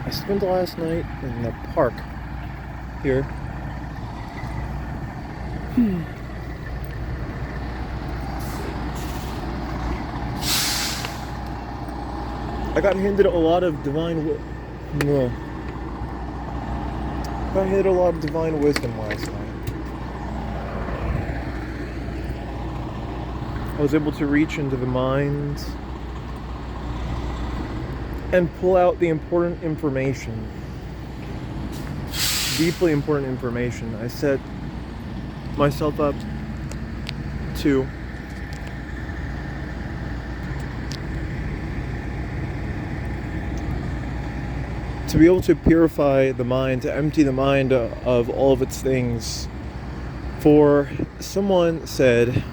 I spent the last night in the park here. I got handed a lot of no. Got handed a lot of divine wisdom last night. I was able to reach into the mind and pull out the important information. Deeply important information. I set myself up to be able to purify the mind, to empty the mind of all of its things. For someone said,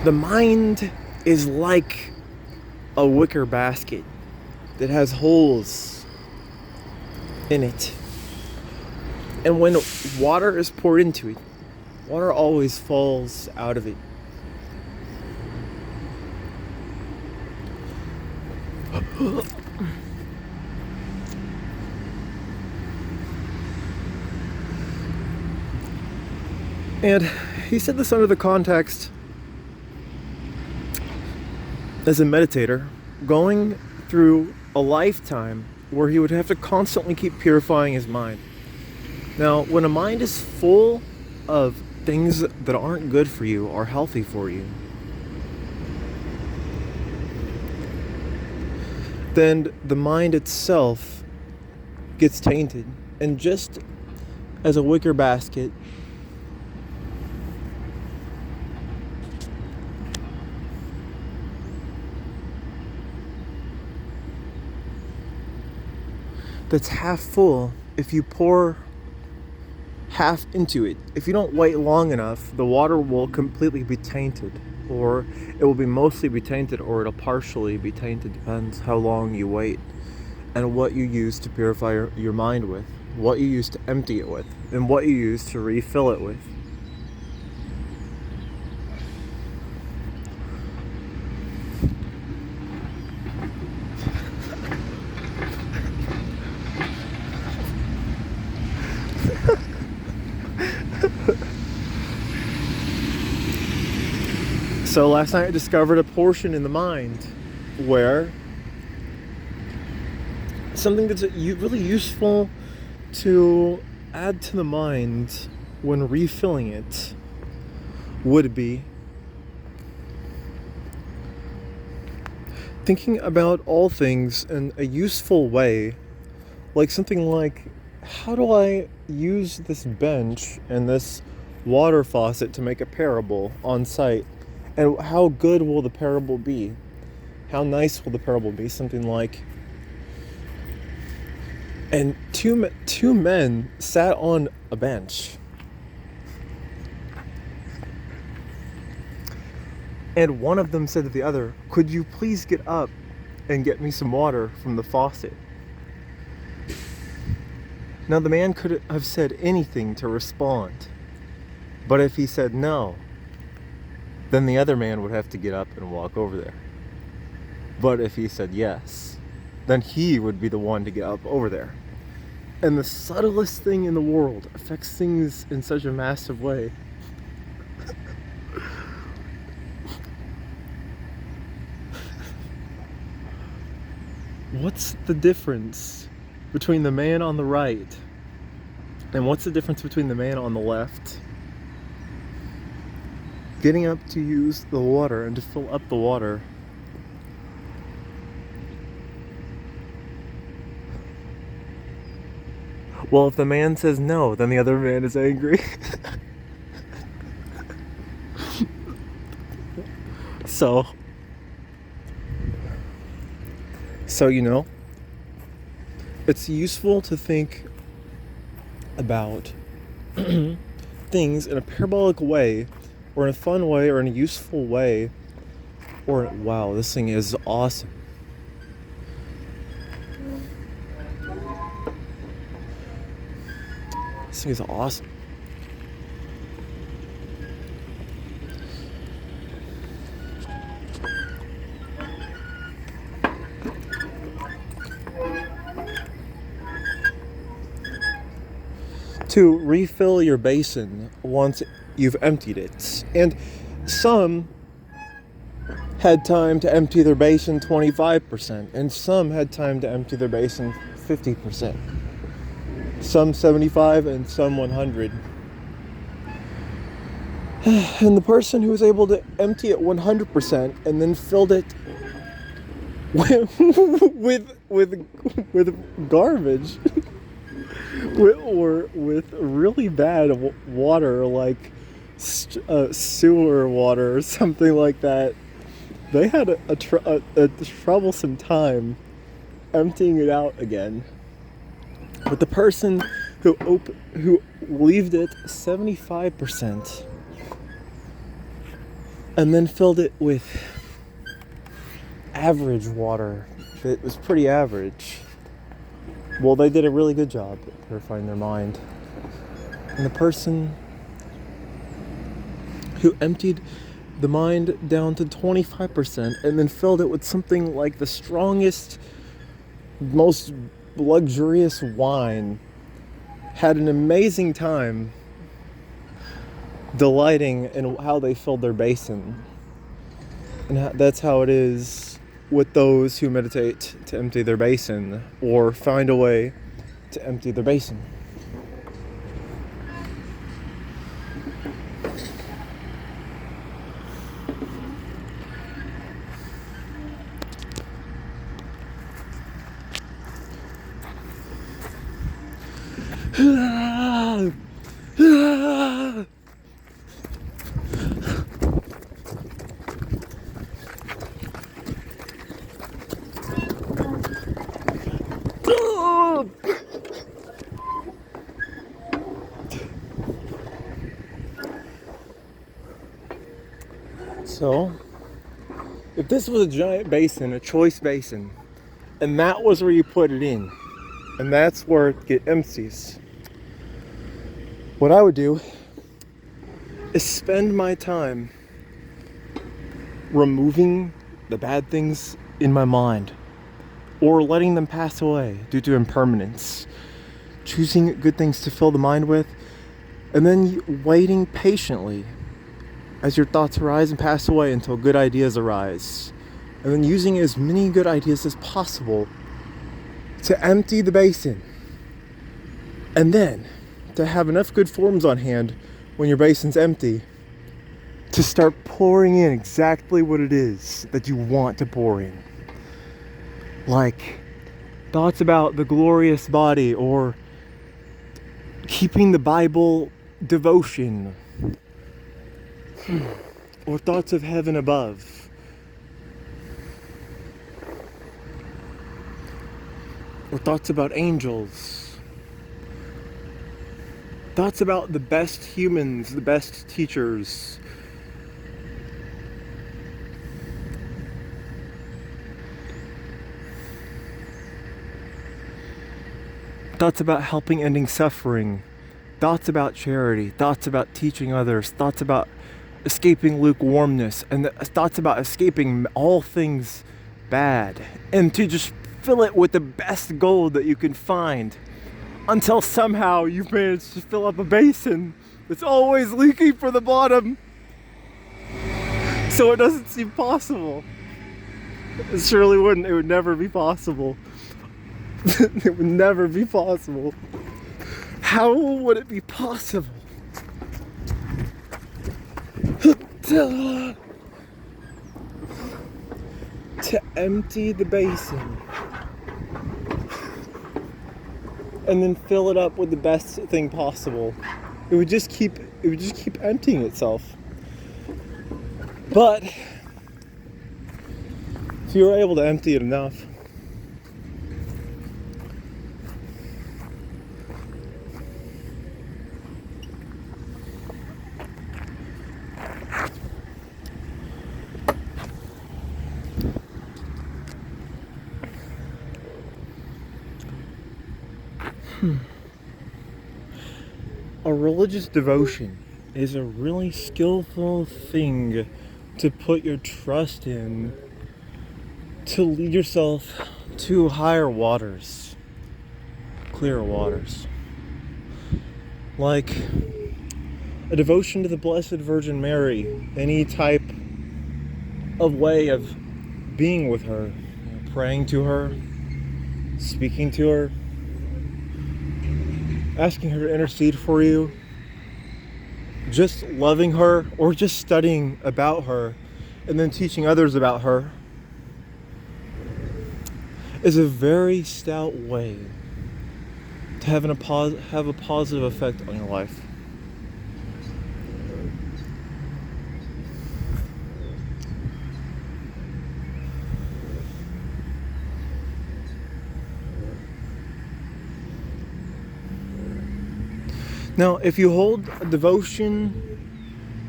the mind is like a wicker basket that has holes in it. And when water is poured into it, water always falls out of it. And he said this under the context as a meditator going through a lifetime where he would have to constantly keep purifying his mind. Now, when a mind is full of things that aren't good for you or healthy for you, then the mind itself gets tainted. And just as a wicker basket that's half full, if you pour half into it, if you don't wait long enough, the water will completely be tainted, or it will be mostly be tainted, or it'll partially be tainted. Depends how long you wait and what you use to purify your mind with, what you use to empty it with, and what you use to refill it with. So last night I discovered a portion in the mind where something that's really useful to add to the mind when refilling it would be thinking about all things in a useful way, like something like, how do I use this bench and this water faucet to make a parable on site? And how good will the parable be? How nice will the parable be? Something like, and two men sat on a bench. And one of them said to the other, could you please get up and get me some water from the faucet? Now the man could have said anything to respond. But if he said no, then the other man would have to get up and walk over there. But if he said yes, then he would be the one to get up over there. And the subtlest thing in the world affects things in such a massive way. What's the difference between the man on the right and what's the difference between the man on the left? Getting up to use the water and to fill up the water. Well, if the man says no, then the other man is angry. So, it's useful to think about things in a parabolic way, or in a fun way, or in a useful way, or, wow, this thing is awesome. This thing is awesome. to refill your basin once you've emptied it. And some had time to empty their basin 25%, and some had time to empty their basin 50%. Some 75 and some 100. And the person who was able to empty it 100% and then filled it with garbage or with really bad water, like sewer water or something like that, they had a troublesome time emptying it out again. But the person who leaved it 75% and then filled it with average water that was pretty average, well, they did a really good job at purifying their mind. And the person who emptied the mind down to 25% and then filled it with something like the strongest, most luxurious wine had an amazing time delighting in how they filled their basin. And that's how it is with those who meditate to empty their basin or find a way to empty their basin. So, if this was a giant basin, a choice basin, and that was where you put it in, and that's where it empties, what I would do is spend my time removing the bad things in my mind or letting them pass away due to impermanence, choosing good things to fill the mind with, and then waiting patiently as your thoughts arise and pass away until good ideas arise, and then using as many good ideas as possible to empty the basin, and then to have enough good forms on hand when your basin's empty to start pouring in exactly what it is that you want to pour in. Like thoughts about the glorious body, or keeping the Bible devotion, or thoughts of heaven above, or thoughts about angels, thoughts about the best humans, the best teachers, thoughts about helping, ending suffering, thoughts about charity, thoughts about teaching others, thoughts about escaping lukewarmness, and thoughts about escaping all things bad, and to just fill it with the best gold that you can find until somehow you've managed to fill up a basin that's always leaking from the bottom, so it doesn't seem possible. It surely wouldn't. It would never be possible. It would never be possible. How would it be possible to empty the basin and then fill it up with the best thing possible? It would just keep emptying itself. But if you were able to empty it enough, a religious devotion is a really skillful thing to put your trust in, to lead yourself to higher waters, clearer waters. like a devotion to the Blessed Virgin Mary, any type of way of being with her, praying to her, speaking to her, asking her to intercede for you, just loving her, or just studying about her and then teaching others about her, is a very stout way to have a positive effect on your life. Now, if you hold a devotion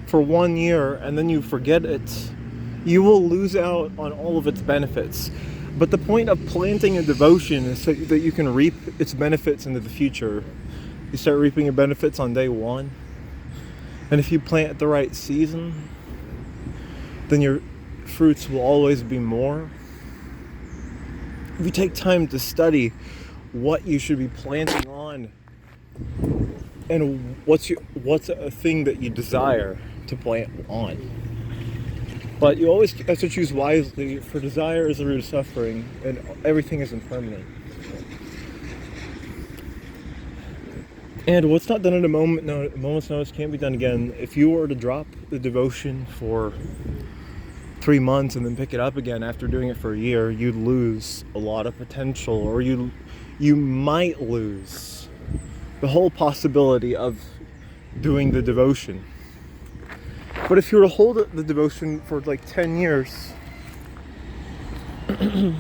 for 1 year and then you forget it, you will lose out on all of its benefits. But the point of planting a devotion is so that you can reap its benefits into the future. You start reaping your benefits on day one. And if you plant at the right season, then your fruits will always be more. If you take time to study what you should be planting on and what's a thing that you desire to plant on. But you always have to choose wisely, for desire is the root of suffering, and everything is impermanent. And what's not done in a moment's notice can't be done again. If you were to drop the devotion for 3 months and then pick it up again after doing it for a year, you'd lose a lot of potential, or you might lose the whole possibility of doing the devotion. But if you were to hold the devotion for like 10 years, then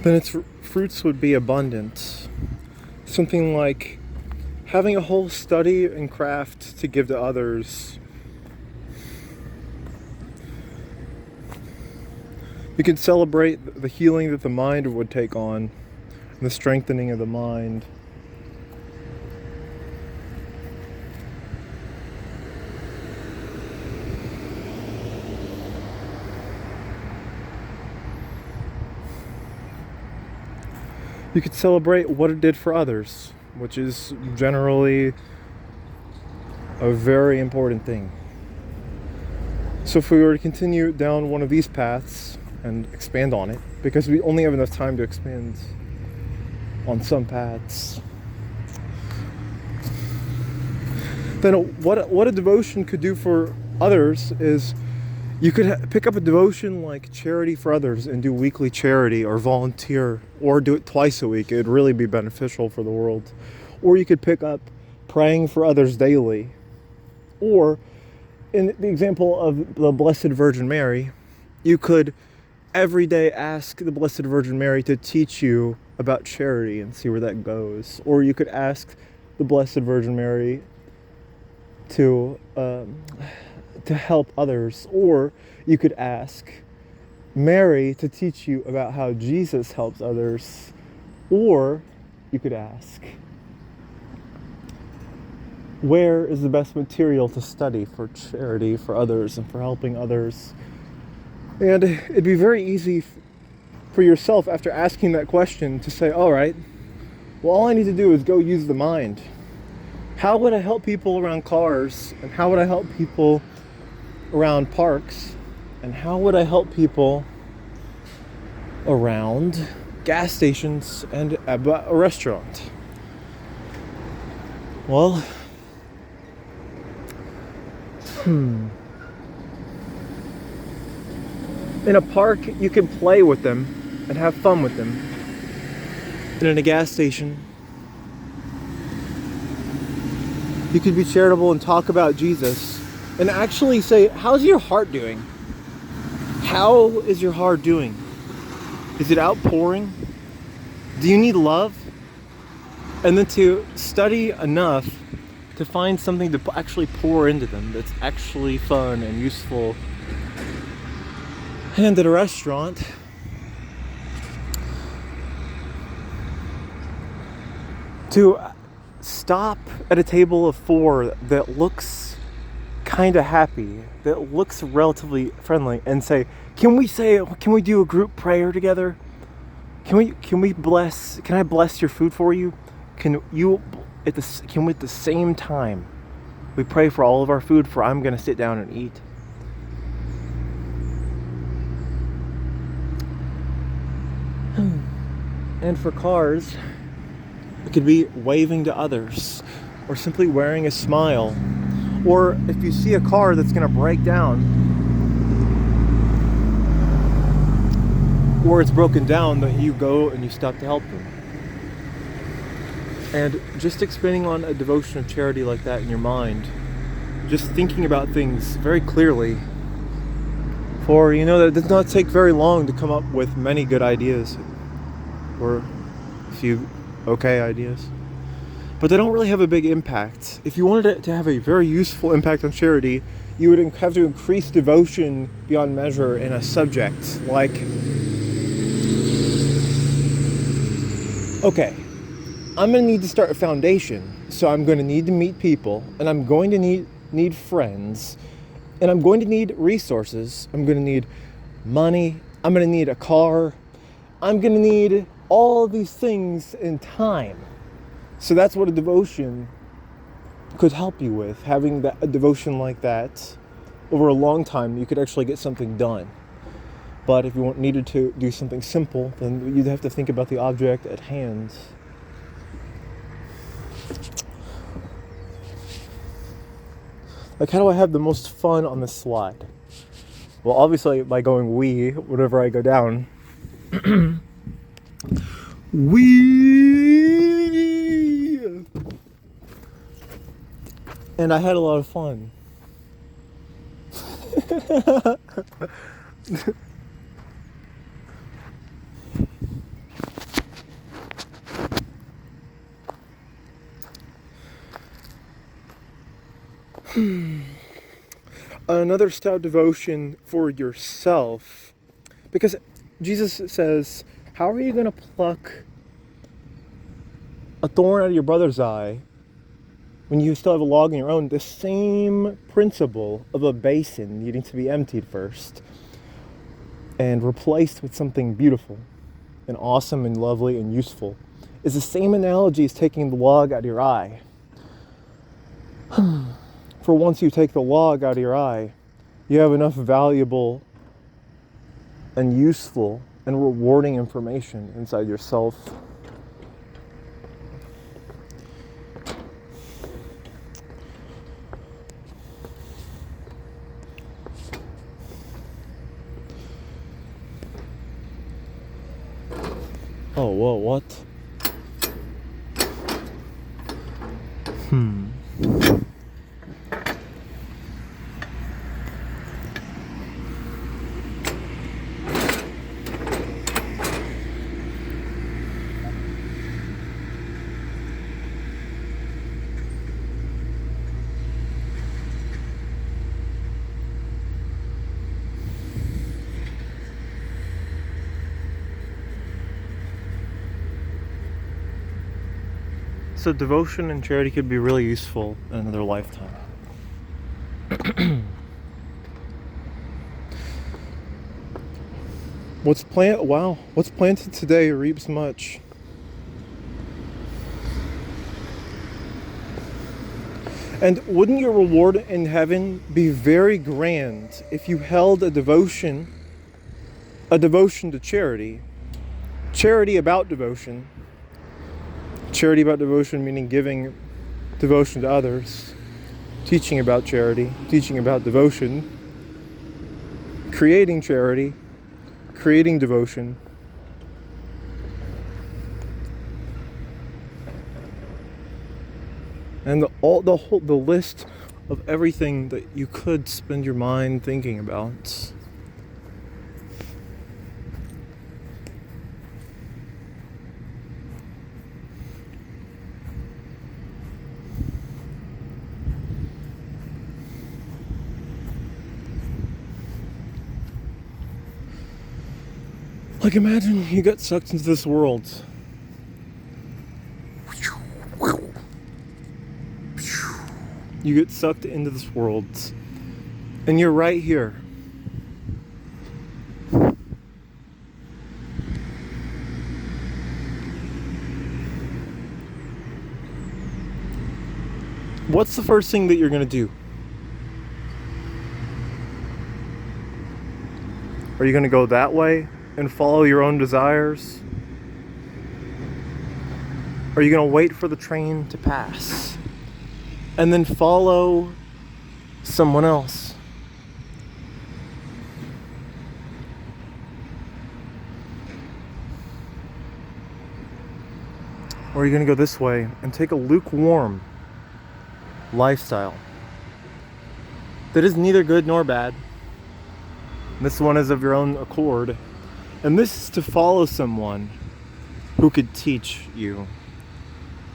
its fruits would be abundant. Something like having a whole study and craft to give to others. You can celebrate the healing that the mind would take on, and the strengthening of the mind. You could celebrate what it did for others, which is generally a very important thing. So if we were to continue down one of these paths and expand on it, because we only have enough time to expand on some paths, then what a devotion could do for others is you could pick up a devotion like charity for others and do weekly charity, or volunteer, or do it twice a week. It would really be beneficial for the world. Or you could pick up praying for others daily. Or in the example of the Blessed Virgin Mary, you could every day ask the Blessed Virgin Mary to teach you about charity and see where that goes. Or you could ask the Blessed Virgin Mary to help others. Or you could ask Mary to teach you about how Jesus helps others. Or you could ask, where is the best material to study for charity for others and for helping others? And it'd be very easy for yourself, after asking that question, to say, all right, well, all I need to do is go use the mind. How would I help people around cars? And how would I help people around parks? And how would I help people around gas stations and a restaurant? Well, in a park, you can play with them and have fun with them. And in a gas station, you could be charitable and talk about Jesus and actually say, how's your heart doing? How is your heart doing? Is it outpouring? Do you need love? And then to study enough to find something to actually pour into them that's actually fun and useful. And at a restaurant, to stop at a table of 4 that looks kind of happy, that looks relatively friendly, and say, can we do a group prayer together? Can I bless your food for you? Can we at the same time we pray for all of our food, for I'm going to sit down and eat? And for cars, it could be waving to others, or simply wearing a smile. Or if you see a car that's going to break down, or it's broken down, that you go and you stop to help them. And just expanding on a devotion of charity like that in your mind, just thinking about things very clearly. For that it does not take very long to come up with many good ideas, or a few okay ideas, but they don't really have a big impact. If you wanted it to have a very useful impact on charity, you would have to increase devotion beyond measure in a subject like, okay, I'm going to need to start a foundation, so I'm going to need to meet people, and I'm going to need friends, and I'm going to need resources. I'm going to need money. I'm going to need a car. I'm going to need all these things in time. So that's what a devotion could help you with. Having a devotion like that over a long time, you could actually get something done. But if you needed to do something simple, then you'd have to think about the object at hand. Like, how do I have the most fun on this slide? Well, obviously by going wee whenever I go down. Wee! And I had a lot of fun. Another stout devotion for yourself, because Jesus says, how are you going to pluck a thorn out of your brother's eye when you still have a log in your own? The same principle of a basin needing to be emptied first and replaced with something beautiful and awesome and lovely and useful is the same analogy as taking the log out of your eye. For once you take the log out of your eye, you have enough valuable and useful and rewarding information inside yourself. Oh, whoa, what? So devotion and charity could be really useful in another lifetime. What's planted today reaps much. And wouldn't your reward in heaven be very grand if you held a devotion to charity about devotion. Charity about devotion meaning giving devotion to others, teaching about charity, teaching about devotion, creating charity, creating devotion. And the list of everything that you could spend your mind thinking about. Like, imagine you get sucked into this world. You get sucked into this world And you're right here. What's the first thing that you're going to do? Are you going to go that way and follow your own desires? Are you going to wait for the train to pass and then follow someone else? Or are you going to go this way and take a lukewarm lifestyle that is neither good nor bad? This one is of your own accord. And this is to follow someone who could teach you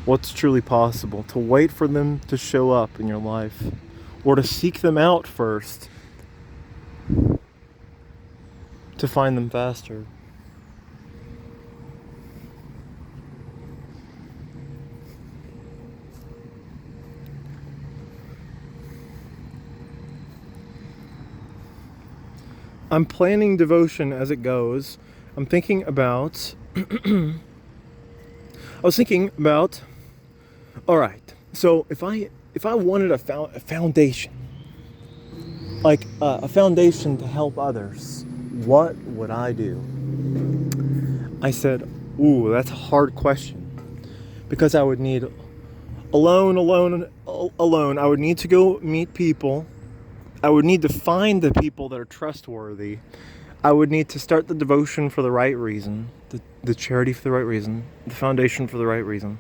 what's truly possible, to wait for them to show up in your life, or to seek them out first, to find them faster. I'm planning devotion as it goes. I'm thinking about all right, so if I wanted a foundation, like a foundation to help others, what would I do? I said, ooh, that's a hard question, because I would need alone. I would need to go meet people. I would need to find the people that are trustworthy. I would need to start the devotion for the right reason, the charity for the right reason, the foundation for the right reason.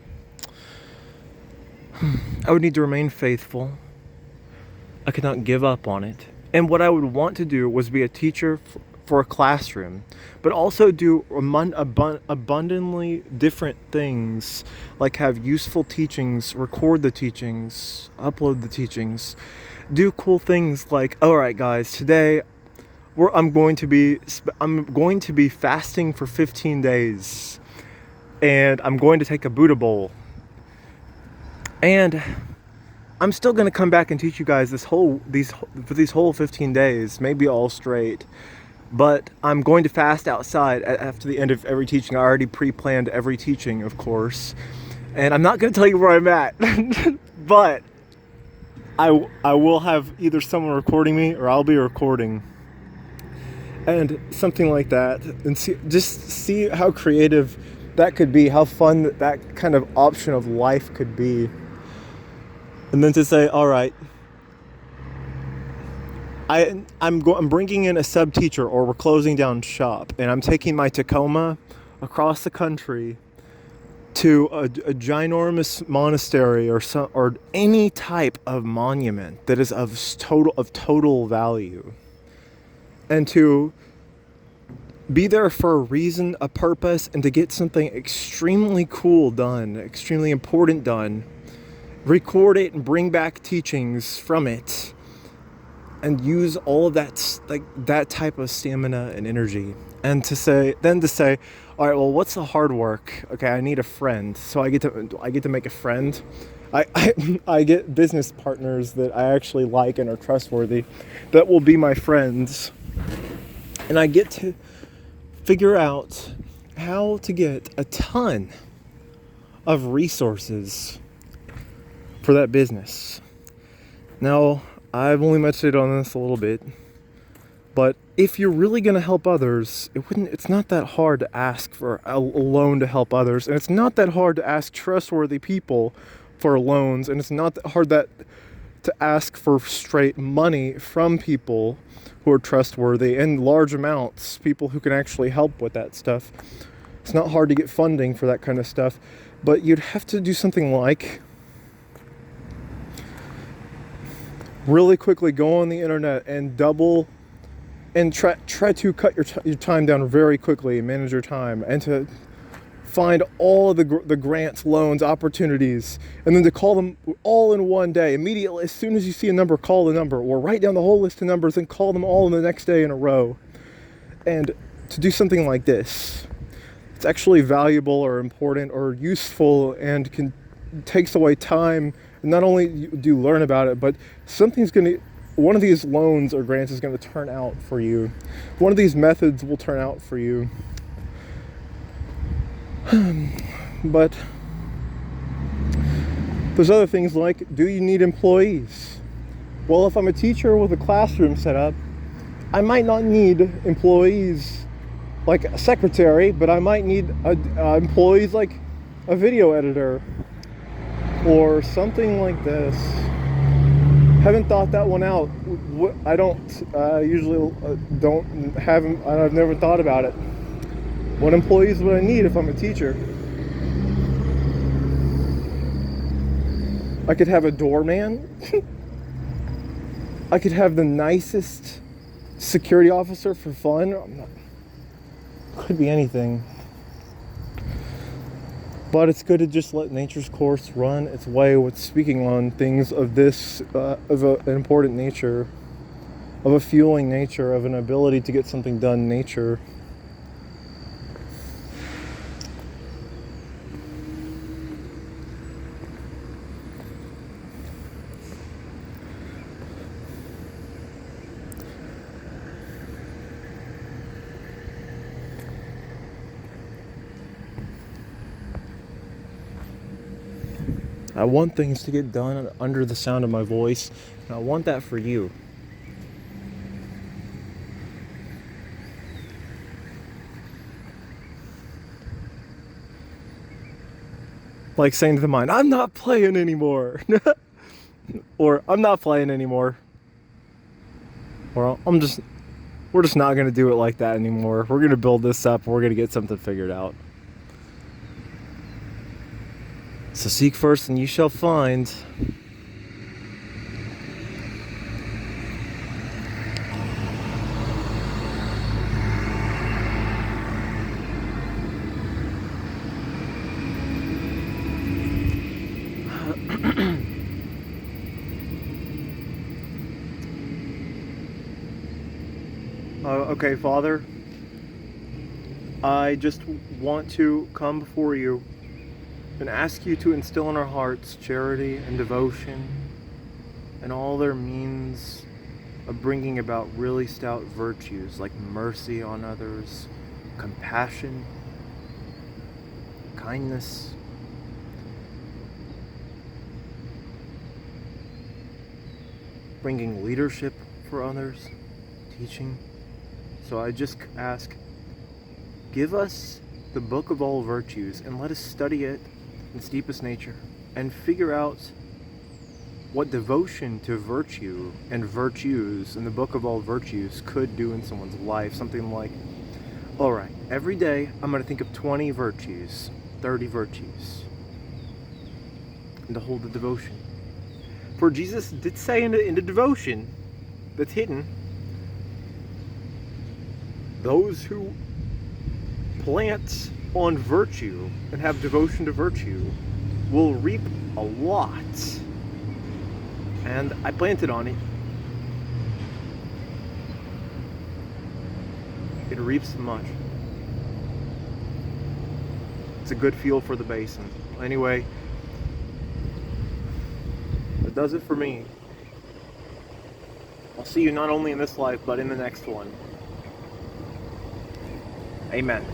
I would need to remain faithful. I could not give up on it. And what I would want to do was be a teacher for a classroom, but also do abundantly different things, like have useful teachings, record the teachings, upload the teachings, do cool things like, all right, guys, today I'm going to be fasting for 15 days, and I'm going to take a Buddha bowl, and I'm still going to come back and teach you guys these whole 15 days, maybe all straight. But I'm going to fast outside after the end of every teaching. I already pre-planned every teaching, of course. And I'm not going to tell you where I'm at. But I will have either someone recording me or I'll be recording. And something like that. And see how creative that could be. How fun that kind of option of life could be. And then to say, all right, I'm bringing in a sub-teacher, or we're closing down shop, and I'm taking my Tacoma across the country to a ginormous monastery or any type of monument that is of total value, and to be there for a reason, a purpose, and to get something extremely cool done, extremely important done, record it and bring back teachings from it. And use all of that type of stamina and energy, and to say, all right, well, what's the hard work? Okay, I need a friend, so I get to make a friend. I get business partners that I actually like and are trustworthy, that will be my friends, and I get to figure out how to get a ton of resources for that business. Now, I've only mentioned on this a little bit, but if you're really going to help others, it's not that hard to ask for a loan to help others, and it's not that hard to ask trustworthy people for loans, and it's not that hard to ask for straight money from people who are trustworthy in large amounts, people who can actually help with that stuff. It's not hard to get funding for that kind of stuff, but you'd have to do something like really quickly go on the internet and try to cut your time down very quickly and manage your time, and to find all the grants, loans, opportunities, and then to call them all in one day. Immediately, as soon as you see a number, call the number, or write down the whole list of numbers and call them all in the next day in a row. And to do something like this, it's actually valuable or important or useful, and takes away time. Not only do you learn about it, but something's going to one of these loans or grants is going to turn out for you. One of these methods will turn out for you. But there's other things like, do you need employees? Well, if I'm a teacher with a classroom set up, I might not need employees like a secretary, but I might need employees like a video editor or something like this. Haven't thought that one out. I don't usually don't have. I've never thought about it. What employees would I need if I'm a teacher? I could have a doorman. I could have the nicest security officer for fun. Could be anything. But it's good to just let nature's course run its way with speaking on things of this, of an important nature, of a fueling nature, of an ability to get something done nature. I want things to get done under the sound of my voice, and I want that for you. Like saying to the mind, I'm not playing anymore. Or I'm not playing anymore. Or we're just not going to do it like that anymore. We're going to build this up. We're going to get something figured out. So seek first and you shall find. Okay, Father, I just want to come before you and ask you to instill in our hearts charity and devotion and all their means of bringing about really stout virtues like mercy on others, compassion, kindness, bringing leadership for others, teaching. So I just ask, give us the book of all virtues and let us study it in its deepest nature and figure out what devotion to virtue and virtues in the book of all virtues could do in someone's life. Something like, all right, every day I'm going to think of 20 virtues, 30 virtues, and to hold the devotion. For Jesus did say in the devotion that's hidden, those who plant on virtue and have devotion to virtue will reap a lot. And I planted on it. It reaps much. It's a good fuel for the basin. Anyway, that does it for me. I'll see you not only in this life, but in the next one. Amen.